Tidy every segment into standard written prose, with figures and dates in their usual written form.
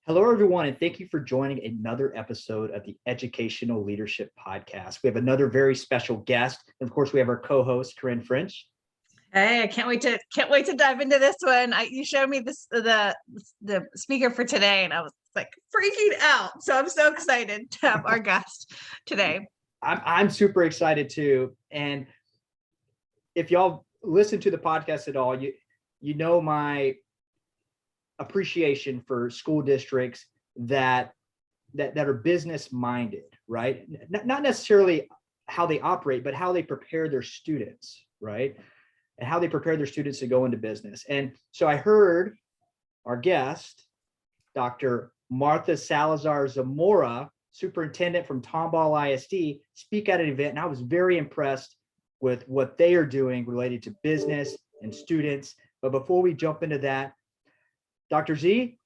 Hello, everyone, and thank you for joining another episode of the Educational Leadership Podcast. We have another very special guest, and of course, we have our co-host Corinne French. Hey, I can't wait to dive into this one. You showed me the speaker for today, and I was like freaking out. So I'm so excited to have our guest today. I'm super excited too. And if y'all listen to the podcast at all, you know my appreciation for school districts that are business minded, right? Not necessarily how they operate, but how they prepare their students, right? And how they prepare their students to go into business. And so I heard our guest, Dr. Martha Salazar Zamora, superintendent from Tomball ISD, speak at an event, and I was very impressed with what they are doing related to business and students. But before we jump into that, Dr. Z,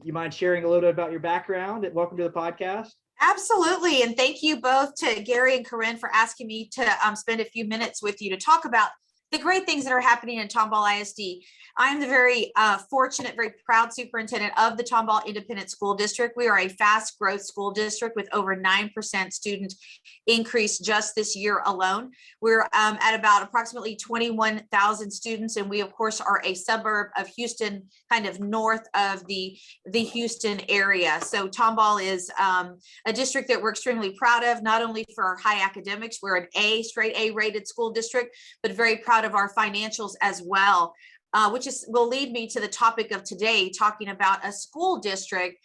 you mind sharing a little bit about your background and welcome to the podcast? Absolutely. And thank you both to Gary and Corinne for asking me to spend a few minutes with you to talk about the great things that are happening in Tomball ISD. I am the very fortunate, very proud superintendent of the Tomball Independent School District. We are a fast growth school district with over 9% student increase just this year alone. We're at about approximately 21,000 students, and we of course are a suburb of Houston, kind of north of the Houston area. So Tomball is a district that we're extremely proud of, not only for our high academics, we're an straight A rated school district, but very proud of our financials as well, which will lead me to the topic of today, talking about a school district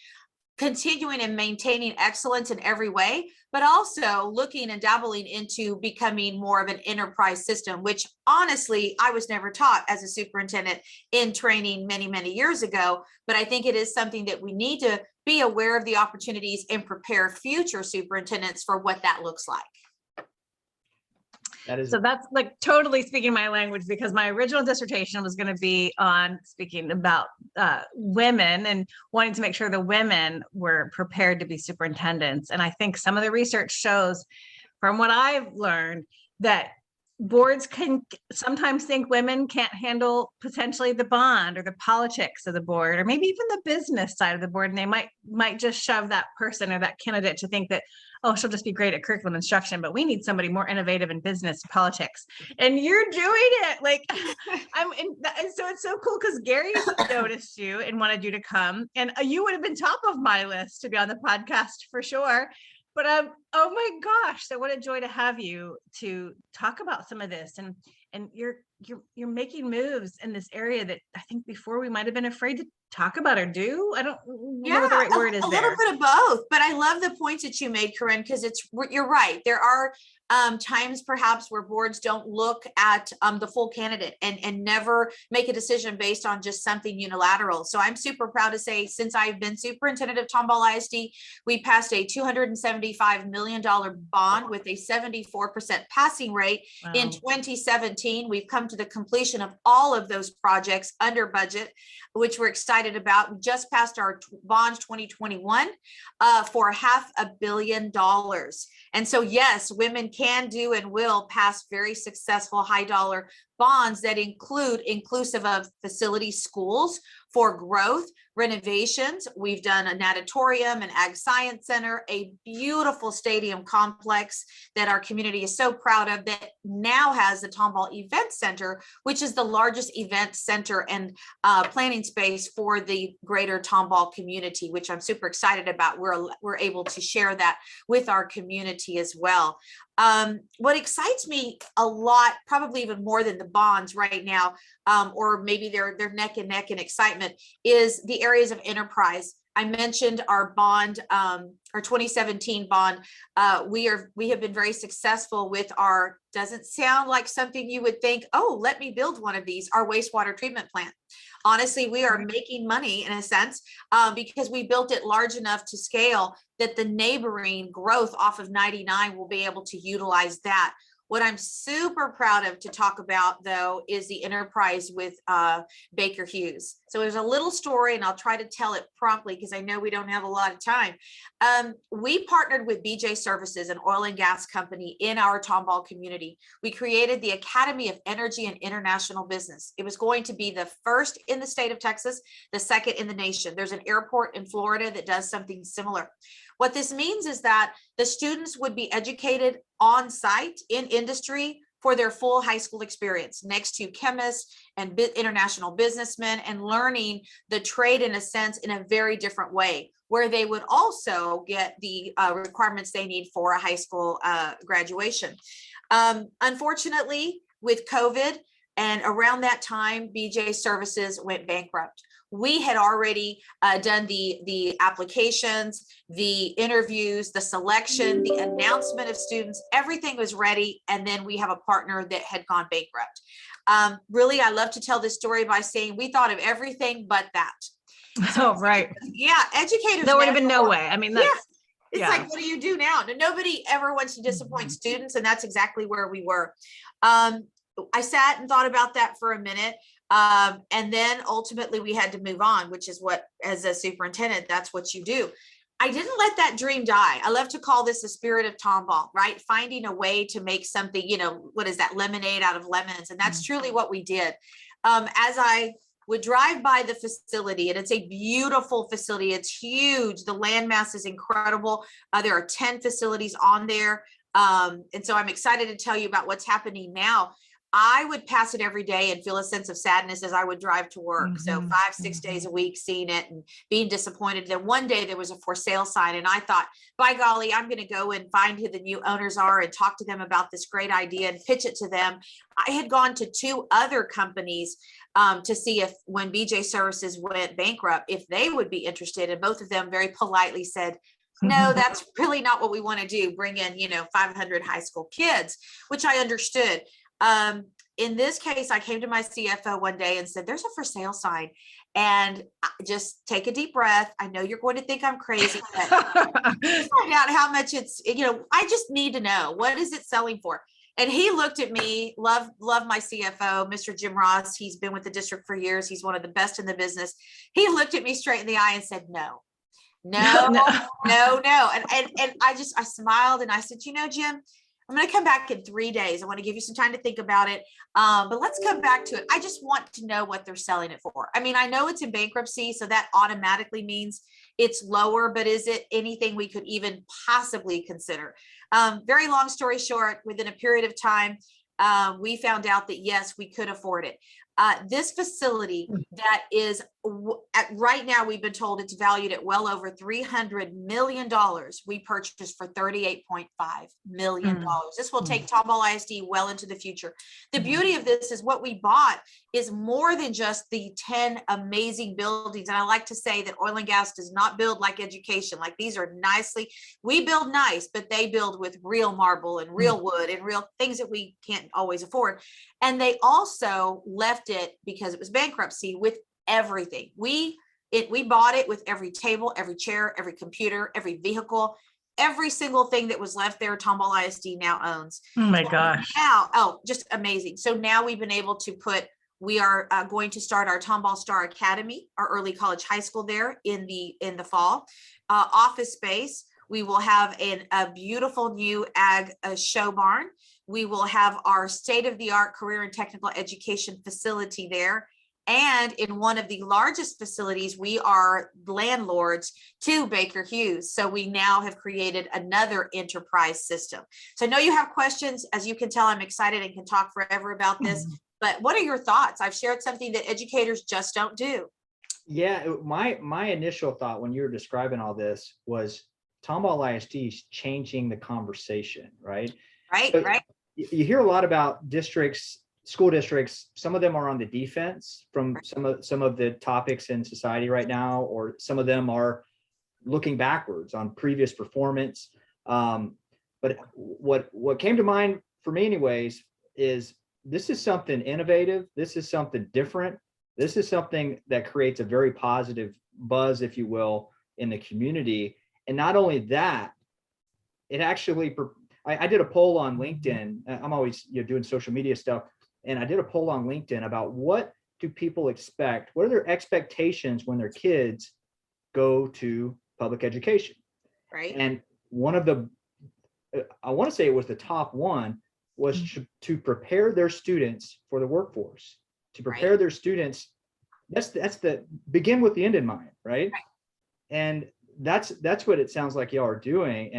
continuing and maintaining excellence in every way, but also looking and dabbling into becoming more of an enterprise system, which honestly, I was never taught as a superintendent in training many, many years ago. But I think it is something that we need to be aware of the opportunities and prepare future superintendents for what that looks like. So that's like totally speaking my language, because my original dissertation was going to be on speaking about women and wanting to make sure the women were prepared to be superintendents. And I think some of the research shows, from what I've learned, that boards can sometimes think women can't handle potentially the bond or the politics of the board, or maybe even the business side of the board. And they might just shove that person or that candidate to think that, oh, she'll just be great at curriculum instruction, but we need somebody more innovative in business and politics. And you're doing it. Like, so it's so cool because Gary noticed you and wanted you to come, and you would have been top of my list to be on the podcast for sure. But oh my gosh, so what a joy to have you to talk about some of this, and you're making moves in this area that I think before we might have been afraid to talk about or do. I don't know what the right word is. A little bit of both, but I love the points that you made, Corinne, because you're right. There are times perhaps where boards don't look at the full candidate and never make a decision based on just something unilateral. So I'm super proud to say, since I've been superintendent of Tomball ISD, we passed a $275 million bond with a 74% passing rate. Wow. In 2017, we've come to the completion of all of those projects under budget, which we're excited about. We just passed our bond 2021 for $500 million. And so, yes, women can do and will pass very successful high dollar bonds that inclusive of facility schools for growth, renovations. We've done a natatorium, an ag science center, a beautiful stadium complex that our community is so proud of, that now has the Tomball Event Center, which is the largest event center and planning space for the greater Tomball community, which I'm super excited about. We're able to share that with our community as well. What excites me a lot, probably even more than the bonds right now, or maybe they're neck and neck in excitement, is the areas of enterprise. I mentioned our bond, our 2017 bond. We have been very successful with our, doesn't sound like something you would think, oh, let me build one of these, our wastewater treatment plant. Honestly, we are making money in a sense because we built it large enough to scale that the neighboring growth off of 99 will be able to utilize that. What I'm super proud of to talk about, though, is the enterprise with Baker Hughes. So there's a little story, and I'll try to tell it promptly because I know we don't have a lot of time. We partnered with BJ Services, an oil and gas company in our Tomball community. We created the Academy of Energy and International Business. It was going to be the first in the state of Texas, the second in the nation. There's an airport in Florida that does something similar. What this means is that the students would be educated on site in industry for their full high school experience, next to chemists and international businessmen, and learning the trade in a sense in a very different way, where they would also get the requirements they need for a high school graduation. Unfortunately, with COVID and around that time, BJ Services went bankrupt. We had already done the applications, the interviews, the selection, the announcement of students, everything was ready. And then we have a partner that had gone bankrupt. Really, I love to tell this story by saying we thought of everything but that. Oh, right. Yeah, educators. There would have been no way. I mean, that's, it's like, what do you do now? Nobody ever wants to disappoint students. And that's exactly where we were. I sat and thought about that for a minute. And then ultimately we had to move on, which is what, as a superintendent, that's what you do. I didn't let that dream die. I love to call this the spirit of Tomball, right? Finding a way to make something, what is that, lemonade out of lemons. And that's truly what we did. As I would drive by the facility, and it's a beautiful facility. It's huge. The landmass is incredible. There are 10 facilities on there. And so I'm excited to tell you about what's happening now. I would pass it every day and feel a sense of sadness as I would drive to work. So 5-6 days a week, seeing it and being disappointed. Then one day there was a for sale sign, and I thought, by golly, I'm going to go and find who the new owners are and talk to them about this great idea and pitch it to them. I had gone to 2 other companies to see if, when BJ Services went bankrupt, if they would be interested. And both of them very politely said, no, that's really not what we want to do. Bring in, 500 high school kids, which I understood. In this case, I came to my CFO one day and said, there's a for sale sign, and just take a deep breath. I know you're going to think I'm crazy, but find out how much it's, I just need to know, what is it selling for? And he looked at me, love my CFO, Mr. Jim Ross. He's been with the district for years. He's one of the best in the business. He looked at me straight in the eye and said, no. And I smiled and I said, Jim, I'm going to come back in 3 days. I want to give you some time to think about it. But let's come back to it. I just want to know what they're selling it for. I mean, I know it's in bankruptcy, so that automatically means it's lower, but is it anything we could even possibly consider? Very long story short, within a period of time, we found out that yes, we could afford it. This facility that is right now, we've been told it's valued at well over $300 million. We purchased for $38.5 million. This will take Tomball ISD well into the future. The beauty of this is what we bought is more than just the 10 amazing buildings. And I like to say that oil and gas does not build like education. Like, these are we build nice, but they build with real marble and real wood and real things that we can't always afford. And they also left it, because it was bankruptcy, with everything. We bought it with every table, every chair, every computer, every vehicle, every single thing that was left there. Tomball ISD now owns. Oh my gosh. Just amazing. So now we've been able to we are going to start our Tomball Star Academy, our early college high school there in the fall. Office space. We will have a beautiful new ag show barn. We will have our state-of-the-art career and technical education facility there. And in one of the largest facilities, we are landlords to Baker Hughes. So we now have created another enterprise system. So I know you have questions. As you can tell, I'm excited and can talk forever about this. But what are your thoughts? I've shared something that educators just don't do. Yeah, my initial thought when you were describing all this was Tomball ISD is changing the conversation, right? Right, so right. You hear a lot about school districts. Some of them are on the defense from some of the topics in society right now, or some of them are looking backwards on previous performance. But what came to mind for me anyways is this is something innovative. This is something different. This is something that creates a very positive buzz, if you will, in the community. And not only that, it actually, I did a poll on LinkedIn. I'm always doing social media stuff, and I did a poll on LinkedIn about what do people expect? What are their expectations when their kids go to public education? Right. And one of the, I want to say it was the top one, was to prepare their students for the workforce, to prepare their students. That's the begin with the end in mind, right? And that's what it sounds like y'all are doing.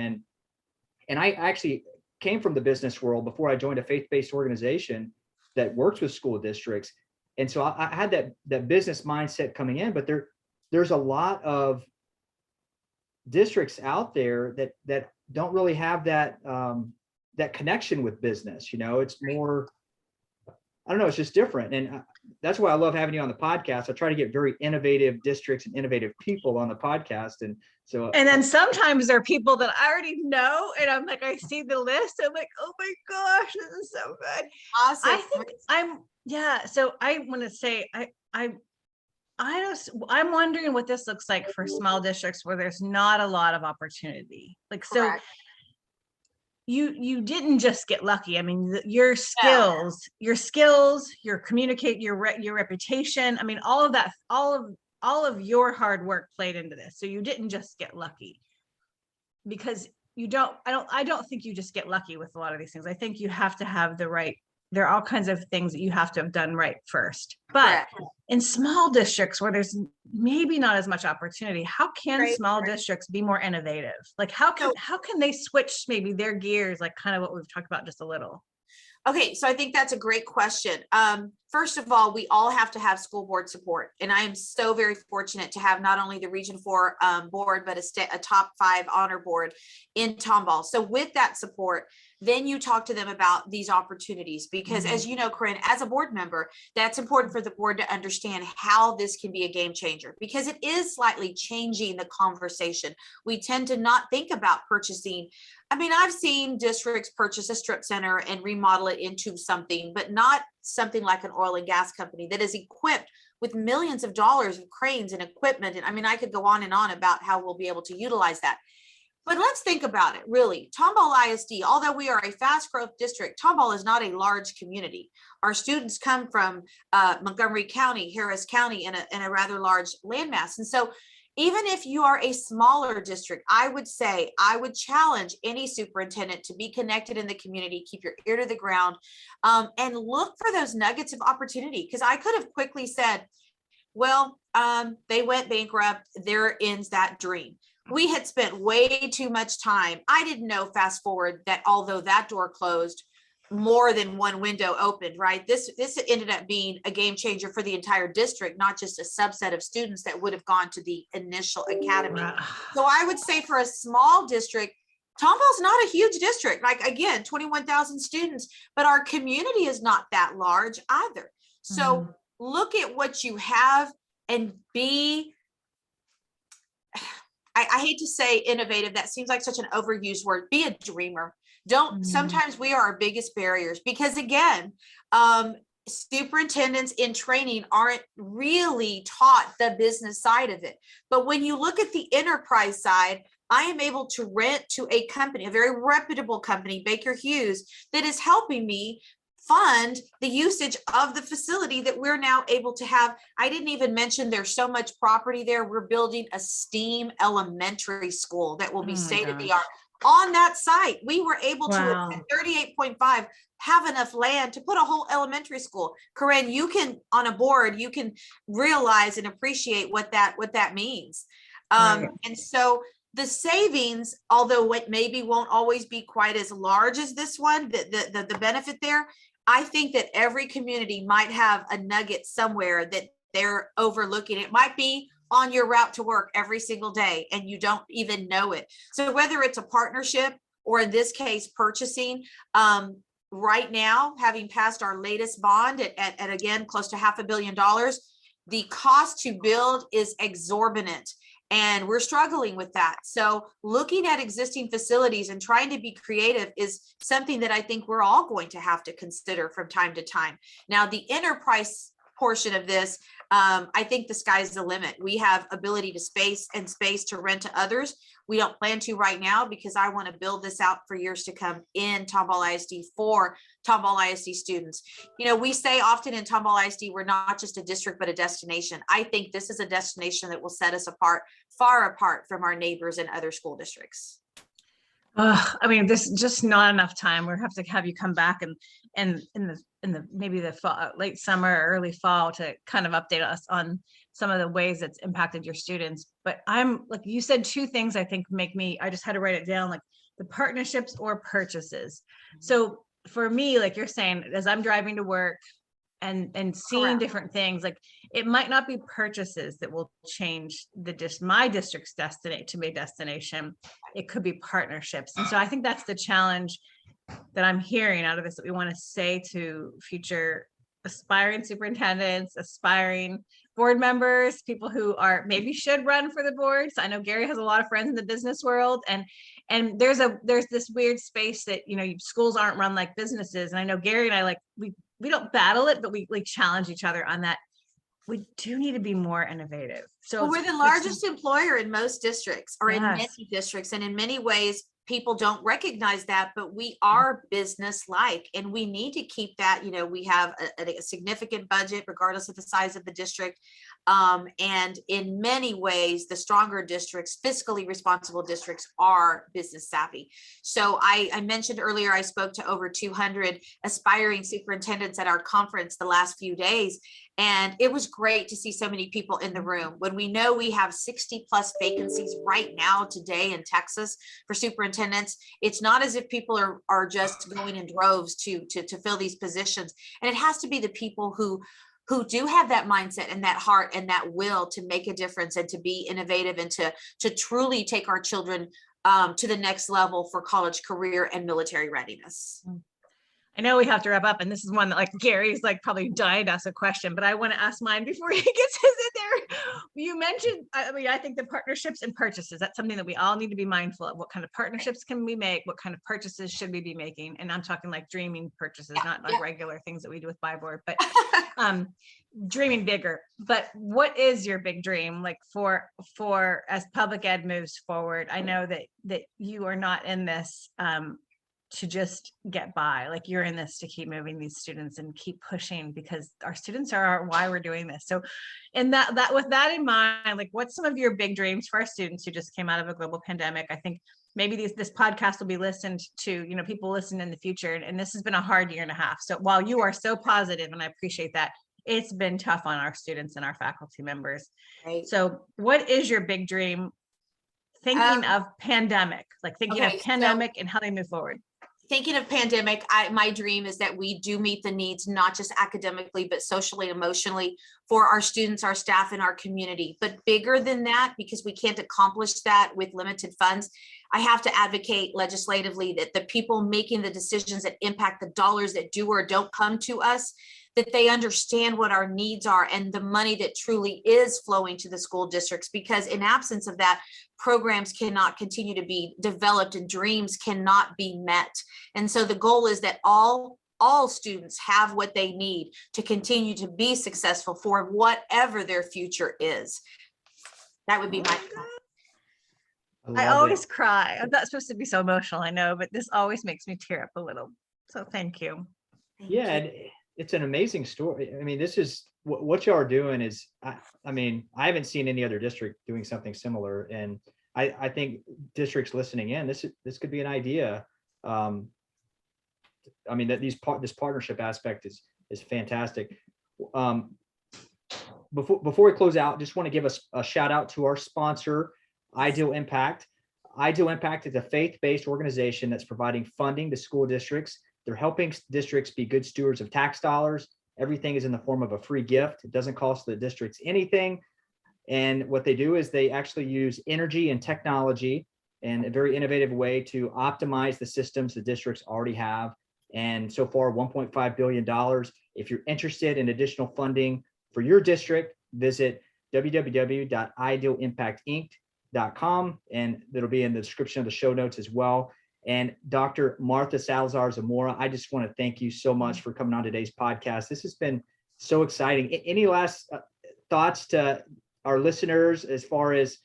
And I actually came from the business world before I joined a faith-based organization that works with school districts. And so I had that business mindset coming in, but there's a lot of districts out there that don't really have that connection with business. It's more, I don't know, it's just different. And that's why I love having you on the podcast. I try to get very innovative districts and innovative people on the podcast. And so, and then sometimes there are people that I already know, and I'm like, I see the list, I'm like, oh my gosh, this is so good. Awesome. I think so I want to say, I'm wondering what this looks like for small districts where there's not a lot of opportunity. Like, so Correct. you didn't just get lucky. I mean, your skills, your communicate, your reputation. I mean, all of that, all of your hard work played into this. So you didn't just get lucky, because I don't think you just get lucky with a lot of these things. I think you have to have the right, there are all kinds of things that you have to have done right first. But Correct. in small districts where there's maybe not as much opportunity, how can small districts be more innovative? Like, how can they switch maybe their gears, like kind of what we've talked about just a little? Okay, so I think that's a great question. First of all, we all have to have school board support. And I am so very fortunate to have not only the Region 4 board, but a top 5 honor board in Tomball. So with that support, then you talk to them about these opportunities, because as you know, Corinne, as a board member, that's important for the board to understand how this can be a game changer, because it is slightly changing the conversation. We tend to not think about purchasing. I mean, I've seen districts purchase a strip center and remodel it into something, but not something like an oil and gas company that is equipped with millions of dollars of cranes and equipment. And I mean, I could go on and on about how we'll be able to utilize that. But let's think about it, really. Tomball ISD, although we are a fast growth district, Tomball is not a large community. Our students come from Montgomery County, Harris County, and a rather large landmass. And so even if you are a smaller district, I would challenge any superintendent to be connected in the community, keep your ear to the ground, and look for those nuggets of opportunity. Because I could have quickly said, well, they went bankrupt, there ends that dream. We had spent way too much time. I didn't know, fast forward, that although that door closed, more than one window opened, right? This ended up being a game changer for the entire district, not just a subset of students that would have gone to the initial academy. So I would say for a small district, Tomball's not a huge district, like again, 21,000 students, but our community is not that large either. So look at what you have and be, I hate to say innovative, that seems like such an overused word. Be a dreamer. Sometimes we are our biggest barriers, because again, superintendents in training aren't really taught the business side of it. But when you look at the enterprise side, I am able to rent to a company, a very reputable company, Baker Hughes, that is helping me fund the usage of the facility that we're now able to have. I didn't even mention there's so much property there. We're building a STEAM elementary school that will be state of the art on that site. We were able to, at 38.5, have enough land to put a whole elementary school. Corinne, you can, on a board, you can realize and appreciate what that means. And so the savings, although it maybe won't always be quite as large as this one, the benefit there, I think that every community might have a nugget somewhere that they're overlooking. It might be on your route to work every single day and you don't even know it. So whether it's a partnership or in this case, purchasing, right now, having passed our latest bond at again, close to $500 million, the cost to build is exorbitant. And we're struggling with that. So looking at existing facilities and trying to be creative is something that I think we're all going to have to consider from time to time. Now, the enterprise portion of this, I think the sky's the limit. We have ability to space to rent to others. We don't plan to right now because I want to build this out for years to come in Tomball ISD for Tomball ISD students. You know, we say often in Tomball ISD, we're not just a district, but a destination. I think this is a destination that will set us apart, far apart from our neighbors and other school districts. I mean, this is just not enough time. We'll have to have you come back and in the maybe the fall, late summer, or early fall, to kind of update us on some of the ways that's impacted your students. But I'm like, you said two things I think make me, I just had to write it down, like the partnerships or purchases. So for me, like you're saying, as I'm driving to work and seeing Correct. different things, like it might not be purchases that will change my district's destination. It could be partnerships. And so I think that's the challenge that I'm hearing out of this, that we want to say to future aspiring superintendents, aspiring board members, people who are maybe should run for the boards. I know Gary has a lot of friends in the business world, and there's this weird space that, you know, schools aren't run like businesses. And I know Gary and I, like, we don't battle it, but we like challenge each other on that. We do need to be more innovative. So well, we're the largest employer in most districts, or in Yes. many districts, and in many ways people don't recognize that, but we are business-like, and we need to keep that. You know, we have a significant budget regardless of the size of the district, and in many ways the stronger districts, fiscally responsible districts, are business savvy. So I mentioned earlier, I spoke to over 200 aspiring superintendents at our conference the last few days, and it was great to see so many people in the room. When we know we have 60+ vacancies right now today in Texas for superintendents, it's not as if people are just going in droves to fill these positions. And it has to be the people who do have that mindset and that heart and that will to make a difference and to be innovative and to truly take our children to the next level for college, career, and military readiness. I know we have to wrap up, and this is one that, like, Gary's like probably dying to ask a question, but I want to ask mine before he gets his in there. You mentioned, I mean, I think the partnerships and purchases, that's something that we all need to be mindful of. What kind of partnerships can we make? What kind of purchases should we be making? And I'm talking like dreaming purchases, not like regular things that we do with buy board, but dreaming bigger. But what is your big dream, like for as public ed moves forward? I know that you are not in this to just get by, like you're in this to keep moving these students and keep pushing, because our students are why we're doing this. So, and that with that in mind, like, what's some of your big dreams for our students who just came out of a global pandemic? I think maybe this podcast will be listened to, you know, people listen in the future, and this has been a hard year and a half. So while you are so positive, and I appreciate that, it's been tough on our students and our faculty members. Right. So what is your big dream, thinking of pandemic, like thinking of pandemic and how they move forward? Thinking of pandemic, my dream is that we do meet the needs, not just academically, but socially, emotionally, for our students, our staff, and our community. But bigger than that, because we can't accomplish that with limited funds, I have to advocate legislatively that the people making the decisions that impact the dollars that do or don't come to us, that they understand what our needs are and the money that truly is flowing to the school districts, because in absence of that, programs cannot continue to be developed and dreams cannot be met. And so the goal is that all students have what they need to continue to be successful for whatever their future is. That would be my I always cry. I'm not supposed to be so emotional, I know, but this always makes me tear up a little. So thank you. Yeah, and it's an amazing story. I mean, this is what y'all are doing is, I mean, I haven't seen any other district doing something similar. And I think districts listening in, this could be an idea. I mean, that this partnership aspect is fantastic. Before we close out, just want to give us a shout out to our sponsor, Ideal Impact. Ideal Impact is a faith-based organization that's providing funding to school districts. They're helping districts be good stewards of tax dollars. Everything is in the form of a free gift. It doesn't cost the districts anything. And what they do is they actually use energy and technology in a very innovative way to optimize the systems the districts already have. And so far, $1.5 billion. If you're interested in additional funding for your district, visit www.idealimpactinc.com, and it'll be in the description of the show notes as well. And Dr. Martha Salazar Zamora, I just want to thank you so much for coming on today's podcast. This has been So exciting. Any last thoughts to our listeners as far as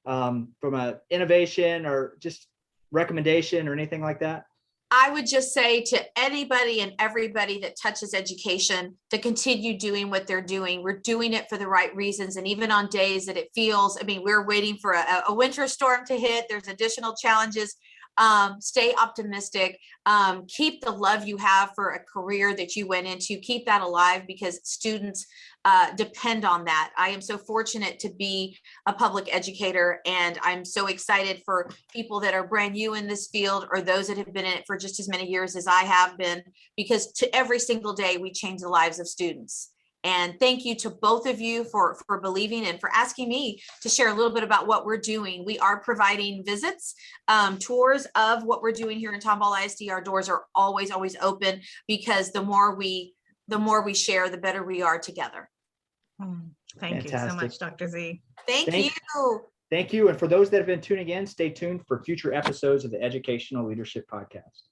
from a innovation or just recommendation or anything like that? I would just say to anybody and everybody that touches education to continue doing what they're doing. We're doing it for the right reasons. And even on days that it feels, I mean, we're waiting for a winter storm to hit, there's additional challenges. Stay optimistic. Keep the love you have for a career that you went into, keep that alive, because students depend on that. I am so fortunate to be a public educator, and I'm so excited for people that are brand new in this field or those that have been in it for just as many years as I have been, because to every single day we change the lives of students. And thank you to both of you for believing and for asking me to share a little bit about what we're doing. We are providing visits, tours of what we're doing here in Tomball ISD. Our doors are always open, because the more we share, the better we are together. Thank you so much, Dr. Z. Thank you. Thank you. And for those that have been tuning in, stay tuned for future episodes of the Educational Leadership Podcast.